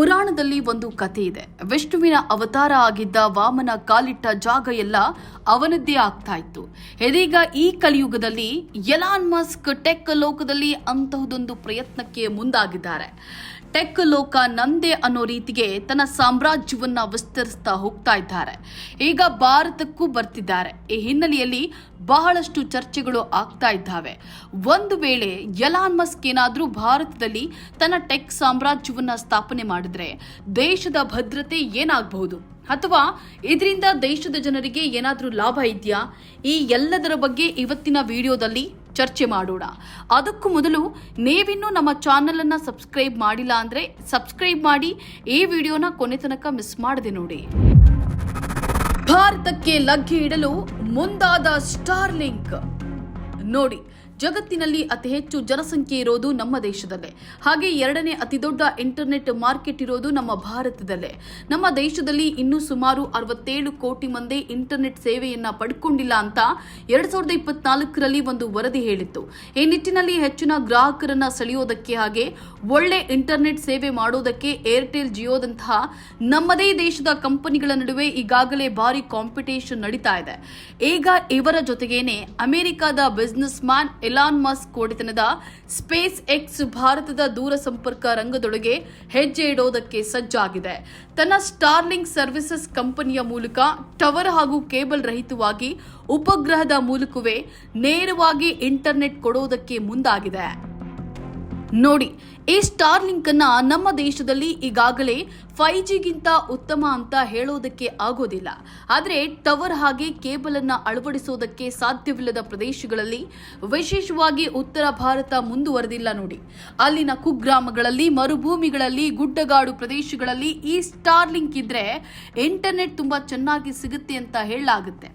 ಪುರಾಣದಲ್ಲಿ ಒಂದು ಕಥೆ ಇದೆ. ವಿಷ್ಣುವಿನ ಅವತಾರ ಆಗಿದ್ದ ವಾಮನ ಕಾಲಿಟ್ಟ ಜಾಗ ಎಲ್ಲ ಅವನದ್ದೇ ಆಗ್ತಾ ಇತ್ತು. ಇದೀಗ ಈ ಕಲಿಯುಗದಲ್ಲಿ ಎಲಾನ್ ಮಸ್ಕ್ ಟೆಕ್ ಲೋಕದಲ್ಲಿ ಅಂತಹದೊಂದು ಪ್ರಯತ್ನಕ್ಕೆ ಮುಂದಾಗಿದ್ದಾರೆ. ಟೆಕ್ ಲೋಕ ನಂದೇ ಅನ್ನೋ ರೀತಿಗೆ ತನ್ನ ಸಾಮ್ರಾಜ್ಯವನ್ನ ವಿಸ್ತರಿಸ್ತಾ ಹೋಗ್ತಾ ಇದ್ದಾರೆ. ಈಗ ಭಾರತಕ್ಕೂ ಬರ್ತಿದ್ದಾರೆ. ಈ ಹಿನ್ನೆಲೆಯಲ್ಲಿ ಬಹಳಷ್ಟು ಚರ್ಚೆಗಳು ಆಗ್ತಾ ಇದ್ದಾವೆ. ಒಂದು ವೇಳೆ ಎಲಾನ್ ಮಸ್ಕ್ ಏನಾದ್ರೂ ಭಾರತದಲ್ಲಿ ತನ್ನ ಟೆಕ್ ಸಾಮ್ರಾಜ್ಯವನ್ನ ಸ್ಥಾಪನೆ ಮಾಡಿದ್ರೆ ದೇಶದ ಭದ್ರತೆ ಏನಾಗಬಹುದು, ಅಥವಾ ಇದರಿಂದ ದೇಶದ ಜನರಿಗೆ ಏನಾದ್ರೂ ಲಾಭ ಇದೆಯಾ? ಈ ಎಲ್ಲದರ ಬಗ್ಗೆ ಇವತ್ತಿನ ವಿಡಿಯೋದಲ್ಲಿ ಚರ್ಚೆ ಮಾಡೋಣ. ಅದಕ್ಕೂ ಮೊದಲು ನೀವಿನ್ನೂ ನಮ್ಮ ಚಾನೆಲ್ ಅನ್ನ ಸಬ್ಸ್ಕ್ರೈಬ್ ಮಾಡಿಲ್ಲ ಅಂದ್ರೆ ಸಬ್ಸ್ಕ್ರೈಬ್ ಮಾಡಿ, ಈ ವಿಡಿಯೋನ ಕೊನೆ ತನಕ ಮಿಸ್ ಮಾಡದೆ ನೋಡಿ. ಭಾರತಕ್ಕೆ ಲಗ್ಗೆ ಇಡಲು ಮುಂದಾದ ಸ್ಟಾರ್ಲಿಂಕ್ ನೋಡಿ. ಜಗತ್ತಿನಲ್ಲಿ ಅತಿ ಹೆಚ್ಚು ಜನಸಂಖ್ಯೆ ಇರೋದು ನಮ್ಮ ದೇಶದಲ್ಲೇ, ಹಾಗೆ ಎರಡನೇ ಅತಿ ದೊಡ್ಡ ಇಂಟರ್ನೆಟ್ ಮಾರ್ಕೆಟ್ ಇರೋದು ನಮ್ಮ ಭಾರತದಲ್ಲೇ. ನಮ್ಮ ದೇಶದಲ್ಲಿ ಇನ್ನೂ ಸುಮಾರು 67 ಕೋಟಿ ಮಂದಿ ಇಂಟರ್ನೆಟ್ ಸೇವೆಯನ್ನ ಪಡ್ಕೊಂಡಿಲ್ಲ ಅಂತ 2024ರಲ್ಲಿ ಒಂದು ವರದಿ ಹೇಳಿತ್ತು. ಈ ನಿಟ್ಟಿನಲ್ಲಿ ಹೆಚ್ಚಿನ ಗ್ರಾಹಕರನ್ನ ಸೆಳೆಯೋದಕ್ಕೆ ಹಾಗೆ ಒಳ್ಳೆ ಇಂಟರ್ನೆಟ್ ಸೇವೆ ಮಾಡೋದಕ್ಕೆ ಏರ್ಟೆಲ್, ಜಿಯೋದಂತಹ ನಮ್ಮದೇ ದೇಶದ ಕಂಪನಿಗಳ ನಡುವೆ ಈಗಾಗಲೇ ಭಾರಿ ಕಾಂಪಿಟೇಷನ್ ನಡೀತಾ ಇದೆ. ಈಗ ಇವರ ಜೊತೆಗೇನೆ ಅಮೆರಿಕದ ಬಿಸಿನೆಸ್ ಮ್ಯಾನ್ ಎಲಾನ್ ಮಸ್ಕ್ ಒಡೆತನದ ಸ್ಪೇಸ್ ಎಕ್ಸ್ ಭಾರತದ ದೂರ ಸಂಪರ್ಕ ರಂಗದೊಳಗೆ ಹೆಜ್ಜೆ ಇಡೋದಕ್ಕೆ ಸಜ್ಜಾಗಿದೆ. ತನ್ನ ಸ್ಟಾರ್ಲಿಂಕ್ ಸರ್ವಿಸಸ್ ಕಂಪನಿಯ ಮೂಲಕ ಟವರ್ ಹಾಗೂ ಕೇಬಲ್ ರಹಿತವಾಗಿ ಉಪಗ್ರಹದ ಮೂಲಕವೇ ನೇರವಾಗಿ ಇಂಟರ್ನೆಟ್ ಕೊಡೋದಕ್ಕೆ ಮುಂದಾಗಿದೆ. ನೋಡಿ, ಈ ಸ್ಟಾರ್ಲಿಂಕ್ ಅನ್ನ ನಮ್ಮ ದೇಶದಲ್ಲಿ ಈಗಾಗಲೇ 5Gಗಿಂತ ಉತ್ತಮ ಅಂತ ಹೇಳೋದಕ್ಕೆ ಆಗೋದಿಲ್ಲ. ಆದರೆ ಟವರ್ ಹಾಗೆ ಕೇಬಲ್ ಅನ್ನ ಅಳವಡಿಸೋದಕ್ಕೆ ಸಾಧ್ಯವಿಲ್ಲದ ಪ್ರದೇಶಗಳಲ್ಲಿ, ವಿಶೇಷವಾಗಿ ಉತ್ತರ ಭಾರತ ಮುಂದುವರೆದಿಲ್ಲ ನೋಡಿ. ಅಲ್ಲಿನ ಕುಗ್ರಾಮಗಳಲ್ಲಿ, ಮರುಭೂಮಿಗಳಲ್ಲಿ, ಗುಡ್ಡಗಾಡು ಪ್ರದೇಶಗಳಲ್ಲಿ ಈ ಸ್ಟಾರ್ಲಿಂಕ್ ಇದ್ರೆ ಇಂಟರ್ನೆಟ್ ತುಂಬಾ ಚೆನ್ನಾಗಿ ಸಿಗುತ್ತೆ ಅಂತ ಹೇಳಲಾಗುತ್ತೆ.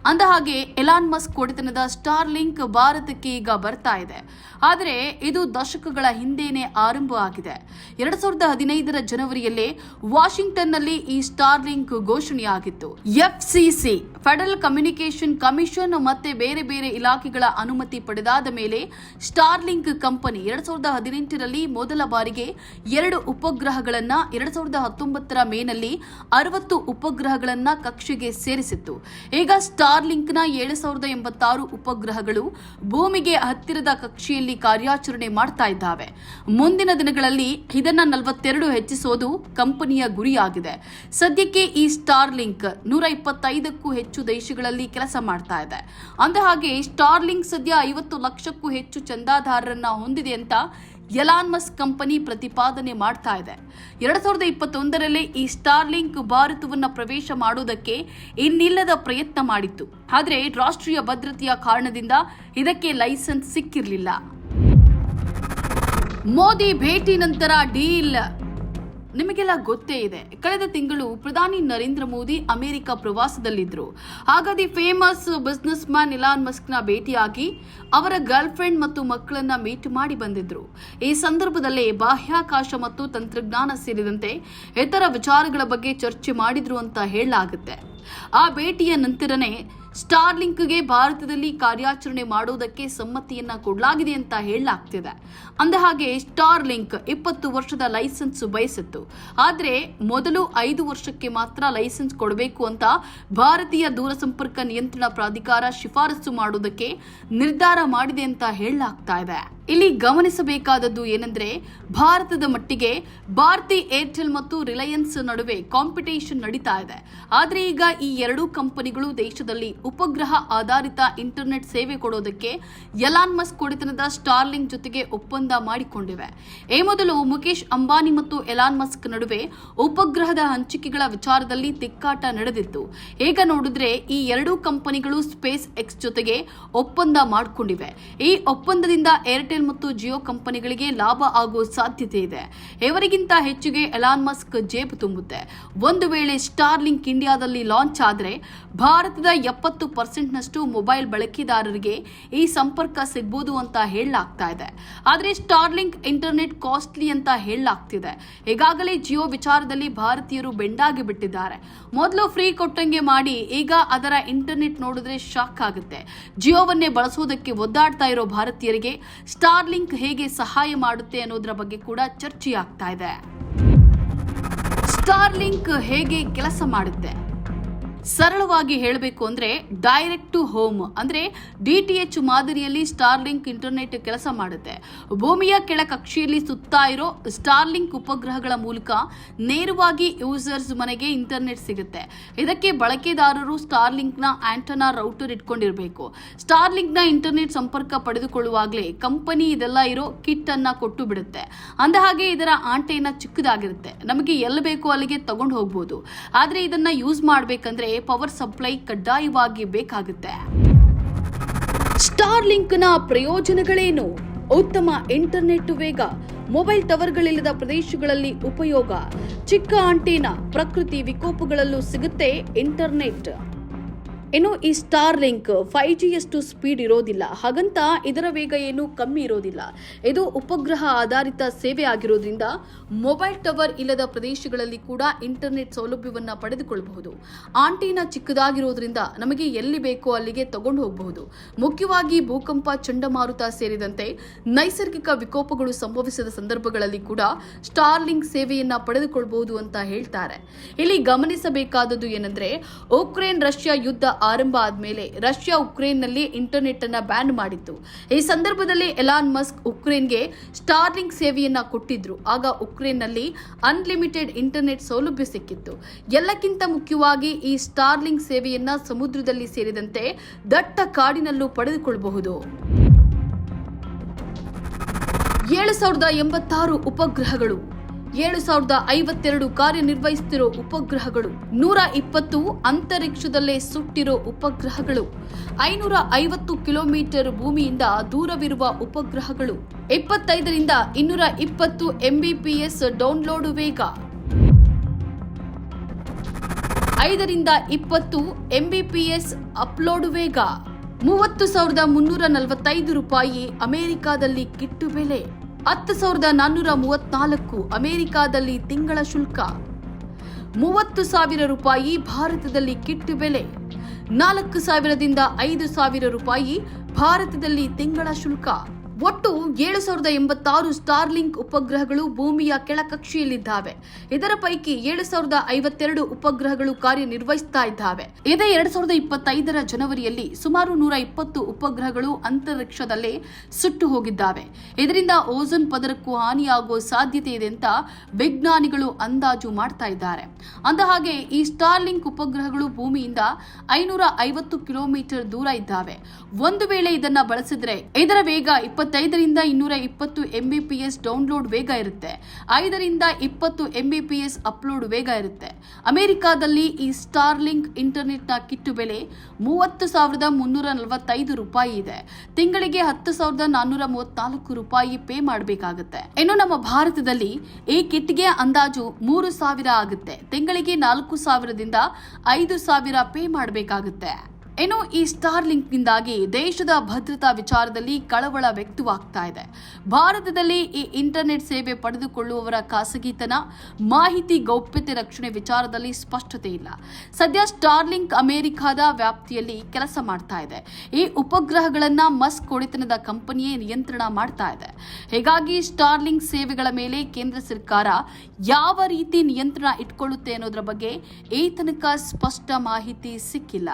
ಅಂದ ಹಾಗೆ ಎಲಾನ್ ಮಸ್ಕ್ ಒಡೆತನದ ಸ್ಟಾರ್ಲಿಂಕ್ ಭಾರತಕ್ಕೆ ಈಗ ಬರ್ತಾ ಇದೆ. ಆದರೆ ಇದು ದಶಕಗಳ ಹಿಂದೆನೇ ಆರಂಭ ಆಗಿದೆ. 2015ರ ಜನವರಿಯಲ್ಲೇ ವಾಷಿಂಗ್ಟನ್ನಲ್ಲಿ ಈ ಸ್ಟಾರ್ಲಿಂಕ್ ಘೋಷಣೆಯಾಗಿತ್ತು. FCC ಫೆಡರಲ್ ಕಮ್ಯುನಿಕೇಷನ್ ಕಮಿಷನ್ ಮತ್ತೆ ಬೇರೆ ಬೇರೆ ಇಲಾಖೆಗಳ ಅನುಮತಿ ಪಡೆದಾದ ಮೇಲೆ ಸ್ಟಾರ್ಲಿಂಕ್ ಕಂಪನಿ 2018ರಲ್ಲಿ ಮೊದಲ ಬಾರಿಗೆ 2 ಉಪಗ್ರಹಗಳನ್ನ, 2019ರ ಮೇನಲ್ಲಿ 60 ಉಪಗ್ರಹಗಳನ್ನ ಕಕ್ಷೆಗೆ ಸೇರಿಸಿತ್ತು. ಈಗ ಸ್ಟಾರ್ಲಿಂಕ್ನ 7086 ಉಪಗ್ರಹಗಳು ಭೂಮಿಗೆ ಹತ್ತಿರದ ಕಕ್ಷೆಯಲ್ಲಿ ಕಾರ್ಯಾಚರಣೆ ಮಾಡ್ತಾ ಇದ್ದಾವೆ. ಮುಂದಿನ ದಿನಗಳಲ್ಲಿ ಇದನ್ನ 42 ಹೆಚ್ಚಿಸೋದು ಕಂಪನಿಯ ಗುರಿಯಾಗಿದೆ. ಸದ್ಯಕ್ಕೆ ಈ ಸ್ಟಾರ್ಲಿಂಕ್ 125ಕ್ಕೂ ಹೆಚ್ಚು ದೇಶಗಳಲ್ಲಿ ಕೆಲಸ ಮಾಡ್ತಾ ಇದೆ. ಅಂದಹಾಗೆ ಸ್ಟಾರ್ಲಿಂಕ್ ಸದ್ಯ 50 ಲಕ್ಷಕ್ಕೂ ಹೆಚ್ಚು ಚಂದಾದಾರರನ್ನ ಹೊಂದಿದೆ ಅಂತ ಎಲಾನ್ ಮಸ್ಕ್ ಕಂಪನಿ ಪ್ರತಿಪಾದನೆ ಮಾಡ್ತಾ ಇದೆ. 2021ರಲ್ಲಿ ಈ ಸ್ಟಾರ್ಲಿಂಕ್ ಭಾರತವನ್ನ ಪ್ರವೇಶ ಮಾಡೋದಕ್ಕೆ ಇನ್ನಿಲ್ಲದ ಪ್ರಯತ್ನ ಮಾಡಿತ್ತು. ಆದರೆ ರಾಷ್ಟ್ರೀಯ ಭದ್ರತೆಯ ಕಾರಣದಿಂದ ಇದಕ್ಕೆ ಲೈಸೆನ್ಸ್ ಸಿಕ್ಕಿರಲಿಲ್ಲ. ಮೋದಿ ಭೇಟಿ ನಂತರ ಡೀಲ್ ನಿಮಗೆಲ್ಲ ಗೊತ್ತೇ ಇದೆ. ಕಳೆದ ತಿಂಗಳು ಪ್ರಧಾನಿ ನರೇಂದ್ರ ಮೋದಿ ಅಮೆರಿಕ ಪ್ರವಾಸದಲ್ಲಿದ್ದರು. ಹಾಗಾಗಿ ಫೇಮಸ್ ಬಿಸಿನೆಸ್ ಮ್ಯಾನ್ ಎಲಾನ್ ಮಸ್ಕ್ನ ಭೇಟಿಯಾಗಿ ಅವರ ಗರ್ಲ್ ಫ್ರೆಂಡ್ ಮತ್ತು ಮಕ್ಕಳನ್ನ ಮೀಟ್ ಮಾಡಿ ಬಂದಿದ್ರು. ಈ ಸಂದರ್ಭದಲ್ಲೇ ಬಾಹ್ಯಾಕಾಶ ಮತ್ತು ತಂತ್ರಜ್ಞಾನ ಸೇರಿದಂತೆ ಇತರ ವಿಚಾರಗಳ ಬಗ್ಗೆ ಚರ್ಚೆ ಮಾಡಿದ್ರು ಅಂತ ಹೇಳಲಾಗುತ್ತೆ. ಆ ಭೇಟಿಯ ನಂತರನೇ ಸ್ಟಾರ್ಲಿಂಕ್ಗೆ ಭಾರತದಲ್ಲಿ ಕಾರ್ಯಾಚರಣೆ ಮಾಡೋದಕ್ಕೆ ಸಮ್ಮತಿಯನ್ನ ಕೊಡಲಾಗಿದೆ ಅಂತ ಹೇಳಲಾಗ್ತಿದೆ. ಅಂದಹಾಗೆ ಸ್ಟಾರ್ಲಿಂಕ್ 20 ವರ್ಷದ ಲೈಸೆನ್ಸ್ ಬಯಸಿತ್ತು. ಆದರೆ ಮೊದಲು 5 ವರ್ಷಕ್ಕೆ ಮಾತ್ರ ಲೈಸೆನ್ಸ್ ಕೊಡಬೇಕು ಅಂತ ಭಾರತೀಯ ದೂರಸಂಪರ್ಕ ನಿಯಂತ್ರಣ ಪ್ರಾಧಿಕಾರ ಶಿಫಾರಸು ಮಾಡೋದಕ್ಕೆ ನಿರ್ಧಾರ ಮಾಡಿದೆ ಅಂತ ಹೇಳಲಾಗ್ತಾ ಇದೆ. ಇಲ್ಲಿ ಗಮನಿಸಬೇಕಾದದ್ದು ಏನಂದ್ರೆ, ಭಾರತದ ಮಟ್ಟಿಗೆ ಭಾರತಿ ಏರ್ಟೆಲ್ ಮತ್ತು ರಿಲಯನ್ಸ್ ನಡುವೆ ಕಾಂಪಿಟೇಷನ್ ನಡೀತಾ ಇದೆ. ಆದ್ರೆ ಈಗ ಈ ಎರಡೂ ಕಂಪನಿಗಳು ದೇಶದಲ್ಲಿ ಉಪಗ್ರಹ ಆಧಾರಿತ ಇಂಟರ್ನೆಟ್ ಸೇವೆ ಕೊಡೋದಕ್ಕೆ ಎಲಾನ್ ಮಸ್ಕ್ ಒಡೆತನದ ಸ್ಟಾರ್ಲಿಂಕ್ ಜೊತೆಗೆ ಒಪ್ಪಂದ ಮಾಡಿಕೊಂಡಿವೆ. ಈ ಮೊದಲು ಮುಖೇಶ್ ಅಂಬಾನಿ ಮತ್ತು ಎಲಾನ್ ಮಸ್ಕ್ ನಡುವೆ ಉಪಗ್ರಹದ ಹಂಚಿಕೆಗಳ ವಿಚಾರದಲ್ಲಿ ತಿಕ್ಕಾಟ ನಡೆದಿತ್ತು. ಈಗ ನೋಡಿದ್ರೆ ಈ ಎರಡೂ ಕಂಪನಿಗಳು ಸ್ಪೇಸ್ ಎಕ್ಸ್ ಜೊತೆಗೆ ಒಪ್ಪಂದ ಮಾಡಿಕೊಂಡಿವೆ. ಈ ಒಪ್ಪಂದದಿಂದ ಏರ್ಟೆಲ್ ಮತ್ತು ಜಿಯೋ ಕಂಪನಿಗಳಿಗೆ ಲಾಭ ಆಗುವ ಸಾಧ್ಯತೆ ಇದೆ. ಇವರಿಗಿಂತ ಹೆಚ್ಚಿಗೆ ಎಲಾನ್ ಮಸ್ಕ್ ಜೇಬು ತುಂಬುತ್ತೆ. ಒಂದು ವೇಳೆ ಸ್ಟಾರ್ಲಿಂಕ್ ಇಂಡಿಯಾದಲ್ಲಿ ಲಾಂಚ್ ಆದರೆ ಭಾರತದ 70% ಮೊಬೈಲ್ ಬಳಕೆದಾರರಿಗೆ ಈ ಸಂಪರ್ಕ ಸಿಗಬಹುದು ಅಂತ ಹೇಳಲಾಗ್ತಾ ಇದೆ. ಆದರೆ ಸ್ಟಾರ್ಲಿಂಕ್ ಇಂಟರ್ನೆಟ್ ಕಾಸ್ಟ್ಲಿ ಅಂತ ಹೇಳಲಾಗ್ತಿದೆ. ಈಗಾಗಲೇ ಜಿಯೋ ವಿಚಾರದಲ್ಲಿ ಭಾರತೀಯರು ಬೆಂಡಾಗಿ ಬಿಟ್ಟಿದ್ದಾರೆ. ಮೊದಲು ಫ್ರೀ ಕೊಟ್ಟಂಗೆ ಮಾಡಿ ಈಗ ಅದರ ಇಂಟರ್ನೆಟ್ ನೋಡಿದ್ರೆ ಶಾಕ್ ಆಗುತ್ತೆ. ಜಿಯೋವನ್ನೇ ಬಳಸೋದಕ್ಕೆ ಒದ್ದಾಡ್ತಾ ಇರೋ ಭಾರತೀಯರಿಗೆ ಸ್ಟಾರ್ಲಿಂಕ್ ಹೇಗೆ ಸಹಾಯ ಮಾಡುತ್ತೆ ಅನ್ನೋದರ ಬಗ್ಗೆ ಕೂಡ ಚರ್ಚೆಯಾಗ್ತಾ ಇದೆ. ಸ್ಟಾರ್ಲಿಂಕ್ ಹೇಗೆ ಕೆಲಸ ಮಾಡುತ್ತೆ? ಸರಳವಾಗಿ ಹೇಳಬೇಕು ಅಂದ್ರೆ ಡೈರೆಕ್ಟ್ ಟು ಹೋಮ್ ಅಂದ್ರೆ DTH ಮಾದರಿಯಲ್ಲಿ ಸ್ಟಾರ್ಲಿಂಕ್ ಇಂಟರ್ನೆಟ್ ಕೆಲಸ ಮಾಡುತ್ತೆ. ಭೂಮಿಯ ಕೆಳ ಕಕ್ಷೆಯಲ್ಲಿ ಸುತ್ತಾ ಇರೋ ಸ್ಟಾರ್ಲಿಂಕ್ ಉಪಗ್ರಹಗಳ ಮೂಲಕ ನೇರವಾಗಿ ಯೂಸರ್ಸ್ ಮನೆಗೆ ಇಂಟರ್ನೆಟ್ ಸಿಗುತ್ತೆ. ಇದಕ್ಕೆ ಬಳಕೆದಾರರು ಸ್ಟಾರ್ಲಿಂಕ್ ನ ಆಂಟನಾ ರೌಟರ್ ಇಟ್ಕೊಂಡಿರಬೇಕು. ಸ್ಟಾರ್ಲಿಂಕ್ ನ ಇಂಟರ್ನೆಟ್ ಸಂಪರ್ಕ ಪಡೆದುಕೊಳ್ಳುವಾಗಲೇ ಕಂಪನಿ ಇದೆಲ್ಲ ಇರೋ ಕಿಟ್ ಅನ್ನ ಕೊಟ್ಟು ಬಿಡುತ್ತೆ. ಅಂದಹಾಗೆ ಇದರ ಆಂಟೆನಾ ಚಿಕ್ಕದಾಗಿರುತ್ತೆ. ನಮಗೆ ಎಲ್ಲಿ ಬೇಕೋ ಅಲ್ಲಿಗೆ ತಗೊಂಡು ಹೋಗ್ಬೋದು. ಆದ್ರೆ ಇದನ್ನ ಯೂಸ್ ಮಾಡ್ಬೇಕಂದ್ರೆ ಪವರ್ ಸಪ್ಲೈ ಕಡ್ಡಾಯವಾಗಿ ಬೇಕಾಗುತ್ತೆ. ಸ್ಟಾರ್ಲಿಂಕ್ನ ಪ್ರಯೋಜನಗಳೇನು? ಉತ್ತಮ ಇಂಟರ್ನೆಟ್ ವೇಗ, ಮೊಬೈಲ್ ಟವರ್ಗಳಿಲ್ಲದ ಪ್ರದೇಶಗಳಲ್ಲಿ ಉಪಯೋಗ, ಚಿಕ್ಕ ಆಂಟೆನಾ, ಪ್ರಕೃತಿ ವಿಕೋಪಗಳಲ್ಲೂ ಸಿಗುತ್ತೆ ಇಂಟರ್ನೆಟ್. ಇನ್ನು ಈ ಸ್ಟಾರ್ಲಿಂಕ್ 5Gಯಷ್ಟು ಸ್ಪೀಡ್ ಇರೋದಿಲ್ಲ, ಹಾಗಂತ ಇದರ ವೇಗ ಏನು ಕಮ್ಮಿ ಇರೋದಿಲ್ಲ. ಇದು ಉಪಗ್ರಹ ಆಧಾರಿತ ಸೇವೆ ಆಗಿರೋದ್ರಿಂದ ಮೊಬೈಲ್ ಟವರ್ ಇಲ್ಲದ ಪ್ರದೇಶಗಳಲ್ಲಿ ಕೂಡ ಇಂಟರ್ನೆಟ್ ಸೌಲಭ್ಯವನ್ನ ಪಡೆದುಕೊಳ್ಳಬಹುದು. ಆಂಟೆನಾ ಚಿಕ್ಕದಾಗಿರೋದ್ರಿಂದ ನಮಗೆ ಎಲ್ಲಿ ಬೇಕೋ ಅಲ್ಲಿಗೆ ತಗೊಂಡು ಹೋಗಬಹುದು. ಮುಖ್ಯವಾಗಿ ಭೂಕಂಪ, ಚಂಡಮಾರುತ ಸೇರಿದಂತೆ ನೈಸರ್ಗಿಕ ವಿಕೋಪಗಳು ಸಂಭವಿಸಿದ ಸಂದರ್ಭಗಳಲ್ಲಿ ಕೂಡ ಸ್ಟಾರ್ಲಿಂಕ್ ಸೇವೆಯನ್ನ ಪಡೆದುಕೊಳ್ಳಬಹುದು ಅಂತ ಹೇಳ್ತಾರೆ. ಇಲ್ಲಿ ಗಮನಿಸಬೇಕಾದದ್ದು ಏನಂದ್ರೆ, ಉಕ್ರೇನ್ ರಷ್ಯಾ ಯುದ್ಧ ಆರಂಭ ಆದ್ಮೇಲೆ ರಷ್ಯಾ ಉಕ್ರೇನ್ನಲ್ಲಿ ಇಂಟರ್ನೆಟ್ ಅನ್ನ ಬ್ಯಾನ್ ಮಾಡಿತ್ತು. ಈ ಸಂದರ್ಭದಲ್ಲಿ ಎಲಾನ್ ಮಸ್ಕ್ ಉಕ್ರೇನ್ಗೆ ಸ್ಟಾರ್ಲಿಂಕ್ ಸೇವೆಯನ್ನ ಕೊಟ್ಟಿದ್ರು. ಆಗ ಉಕ್ರೇನ್ನಲ್ಲಿ ಅನ್ಲಿಮಿಟೆಡ್ ಇಂಟರ್ನೆಟ್ ಸೌಲಭ್ಯ ಸಿಕ್ಕಿತ್ತು. ಎಲ್ಲಕ್ಕಿಂತ ಮುಖ್ಯವಾಗಿ ಈ ಸ್ಟಾರ್ಲಿಂಕ್ ಸೇವೆಯನ್ನ ಸಮುದ್ರದಲ್ಲಿ ಸೇರಿದಂತೆ ದಟ್ಟ ಕಾಡಿನಲ್ಲೂ ಪಡೆದುಕೊಳ್ಳಬಹುದು. 7086 ಉಪಗ್ರಹಗಳು, 7052 ಕಾರ್ಯನಿರ್ವಹಿಸುತ್ತಿರೋ ಉಪಗ್ರಹಗಳು, 120 ಅಂತರಿಕ್ಷದಲ್ಲೇ ಸುಟ್ಟಿರೋ ಉಪಗ್ರಹಗಳು, 550 ಕಿಲೋಮೀಟರ್ ಭೂಮಿಯಿಂದ ದೂರವಿರುವ ಉಪಗ್ರಹಗಳು, 25ರಿಂದ 220 Mbps ಡೌನ್ಲೋಡ್ ವೇಗ, 5ರಿಂದ 20 Mbps ಅಪ್ಲೋಡ್ ವೇಗ, 30,345 ರೂಪಾಯಿ ಅಮೆರಿಕಾದಲ್ಲಿ ಕಿಟ್ಟು ಬೆಲೆ, 10,434 ಅಮೆರಿಕಾದಲ್ಲಿ ತಿಂಗಳ ಶುಲ್ಕ, 30,000 ರೂಪಾಯಿ ಭಾರತದಲ್ಲಿ ಕಿಟ್ ಬೆಲೆ, 4,000ದಿಂದ 5,000 ರೂಪಾಯಿ ಭಾರತದಲ್ಲಿ ತಿಂಗಳ ಶುಲ್ಕ. ಒಟ್ಟು 7,086 ಸ್ಟಾರ್ಲಿಂಕ್ ಉಪಗ್ರಹಗಳು ಭೂಮಿಯ ಕೆಳಕಕ್ಷೆಯಲ್ಲಿದ್ದಾವೆ. ಇದರ ಪೈಕಿ 7,052 ಉಪಗ್ರಹಗಳು ಕಾರ್ಯನಿರ್ವಹಿಸ್ತಾ ಇದ್ದಾವೆ. ಇದೇ 2025ರ ಜನವರಿಯಲ್ಲಿ ಸುಮಾರು 120 ಉಪಗ್ರಹಗಳು ಅಂತರಿಕ್ಷದಲ್ಲೇ ಸುಟ್ಟು ಹೋಗಿದ್ದಾವೆ. ಇದರಿಂದ ಓಝೋನ್ ಪದರಕ್ಕೂ ಹಾನಿಯಾಗುವ ಸಾಧ್ಯತೆ ಇದೆ ಅಂತ ವಿಜ್ಞಾನಿಗಳು ಅಂದಾಜು ಮಾಡ್ತಾ ಇದ್ದಾರೆ. ಅಂದಹಾಗೆ ಈ ಸ್ಟಾರ್ಲಿಂಕ್ ಉಪಗ್ರಹಗಳು ಭೂಮಿಯಿಂದ 550 ಕಿಲೋಮೀಟರ್ ದೂರ ಇದ್ದಾವೆ. ಒಂದು ವೇಳೆ ಇದನ್ನ ಬಳಸಿದ್ರೆ ಇದರ ವೇಗ 25ರಿಂದ 220 Mbps ಡೌನ್ಲೋಡ್ ವೇಗ ಇರುತ್ತೆ. 5ರಿಂದ 20 Mbps ಅಪ್ಲೋಡ್ ವೇಗ ಇರುತ್ತೆ. ಅಮೆರಿಕಾದಲ್ಲಿ ಈ ಸ್ಟಾರ್ಲಿಂಕ್ ಇಂಟರ್ನೆಟ್ ನ ಕಿಟ್ಟು ಬೆಲೆ 30,345 ರೂಪಾಯಿ ಇದೆ. ತಿಂಗಳಿಗೆ 10,434 ರೂಪಾಯಿ ಪೇ ಮಾಡಬೇಕಾಗುತ್ತೆ. ಇನ್ನು ನಮ್ಮ ಭಾರತದಲ್ಲಿ ಈ ಕಿಟ್ಗೆ ಅಂದಾಜು 3,000 ಆಗುತ್ತೆ. ತಿಂಗಳಿಗೆ 4,000ದಿಂದ 5,000 ಪೇ ಮಾಡಬೇಕಾಗುತ್ತೆ. ಇನ್ನು ಈ ಸ್ಟಾರ್ಲಿಂಕ್ ನಿಂದಾಗಿ ದೇಶದ ಭದ್ರತಾ ವಿಚಾರದಲ್ಲಿ ಕಳವಳ ವ್ಯಕ್ತವಾಗ್ತಾ ಇದೆ. ಭಾರತದಲ್ಲಿ ಈ ಇಂಟರ್ನೆಟ್ ಸೇವೆ ಪಡೆದುಕೊಳ್ಳುವವರ ಖಾಸಗಿತನ, ಮಾಹಿತಿ ಗೌಪ್ಯತೆ ರಕ್ಷಣೆ ವಿಚಾರದಲ್ಲಿ ಸ್ಪಷ್ಟತೆ ಇಲ್ಲ. ಸದ್ಯ ಸ್ಟಾರ್ಲಿಂಕ್ ಅಮೆರಿಕಾದ ವ್ಯಾಪ್ತಿಯಲ್ಲಿ ಕೆಲಸ ಮಾಡ್ತಾ ಇದೆ. ಈ ಉಪಗ್ರಹಗಳನ್ನ ಮಸ್ಕ್ ಒಡೆತನದ ಕಂಪನಿಯೇ ನಿಯಂತ್ರಣ ಮಾಡ್ತಾ ಇದೆ. ಹೀಗಾಗಿ ಸ್ಟಾರ್ಲಿಂಕ್ ಸೇವೆಗಳ ಮೇಲೆ ಕೇಂದ್ರ ಸರ್ಕಾರ ಯಾವ ರೀತಿ ನಿಯಂತ್ರಣ ಇಟ್ಕೊಳ್ಳುತ್ತೆ ಅನ್ನೋದ್ರ ಬಗ್ಗೆ ಈ ತನಕ ಸ್ಪಷ್ಟ ಮಾಹಿತಿ ಸಿಕ್ಕಿಲ್ಲ.